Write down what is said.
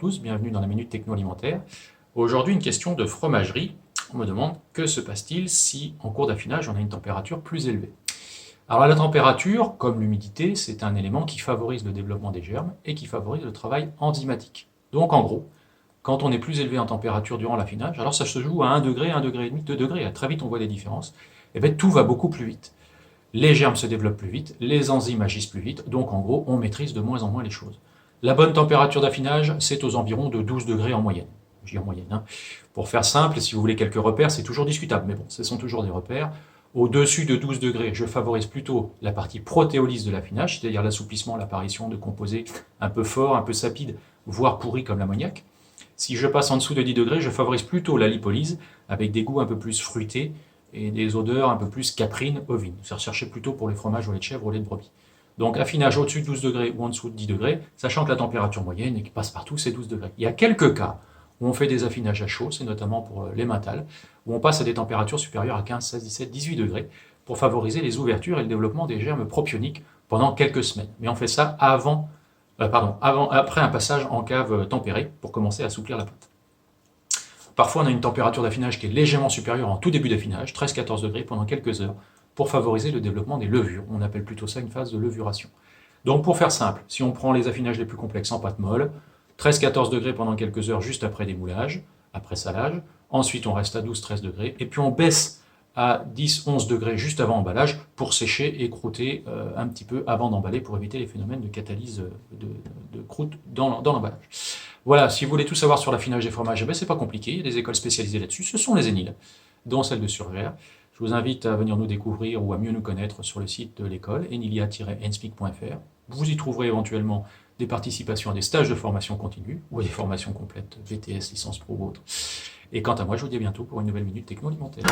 tous, bienvenue dans la Minute Techno Alimentaire. Aujourd'hui, une question de fromagerie. On me demande que se passe-t-il si, en cours d'affinage, on a une température plus élevée. Alors la température, comme l'humidité, c'est un élément qui favorise le développement des germes et qui favorise le travail enzymatique. Donc en gros, quand on est plus élevé en température durant l'affinage, alors ça se joue à 1 degré, 1 degré et demi, 2 degrés, très vite on voit des différences, et bien tout va beaucoup plus vite. Les germes se développent plus vite, les enzymes agissent plus vite, donc en gros on maîtrise de moins en moins les choses. La bonne température d'affinage, c'est aux environs de 12 degrés en moyenne. Je dis en moyenne. Hein. Pour faire simple, si vous voulez quelques repères, c'est toujours discutable, mais bon, ce sont toujours des repères. Au-dessus de 12 degrés, je favorise plutôt la partie protéolyse de l'affinage, c'est-à-dire l'assouplissement, l'apparition de composés un peu forts, un peu sapides, voire pourris comme l'ammoniac. Si je passe en dessous de 10 degrés, je favorise plutôt la lipolyse, avec des goûts un peu plus fruités et des odeurs un peu plus caprines, ovines. C'est recherché plutôt pour les fromages au lait de chèvre ou au lait de brebis. Donc affinage au-dessus de 12 degrés ou en dessous de 10 degrés, sachant que la température moyenne et qui passe partout, c'est 12 degrés. Il y a quelques cas où on fait des affinages à chaud, c'est notamment pour les mentales, où on passe à des températures supérieures à 15, 16, 17, 18 degrés pour favoriser les ouvertures et le développement des germes propioniques pendant quelques semaines. Mais on fait ça après un passage en cave tempérée pour commencer à assouplir la pâte. Parfois, on a une température d'affinage qui est légèrement supérieure en tout début d'affinage, 13-14 degrés pendant quelques heures, pour favoriser le développement des levures. On appelle plutôt ça une phase de levuration. Donc pour faire simple, si on prend les affinages les plus complexes en pâte molle, 13-14 degrés pendant quelques heures juste après démoulage, après salage, ensuite on reste à 12-13 degrés, et puis on baisse à 10-11 degrés juste avant emballage pour sécher et croûter un petit peu avant d'emballer pour éviter les phénomènes de catalyse de croûte dans l'emballage. Voilà, si vous voulez tout savoir sur l'affinage des fromages, c'est pas compliqué, il y a des écoles spécialisées là-dessus, ce sont les ENIL, dont celle de Survert. Je vous invite à venir nous découvrir ou à mieux nous connaître sur le site de l'école, enilia-enspeak.fr. Vous y trouverez éventuellement des participations à des stages de formation continue ou à des formations complètes, VTS, licence pro ou autre. Et quant à moi, je vous dis à bientôt pour une nouvelle Minute Techno Alimentaire.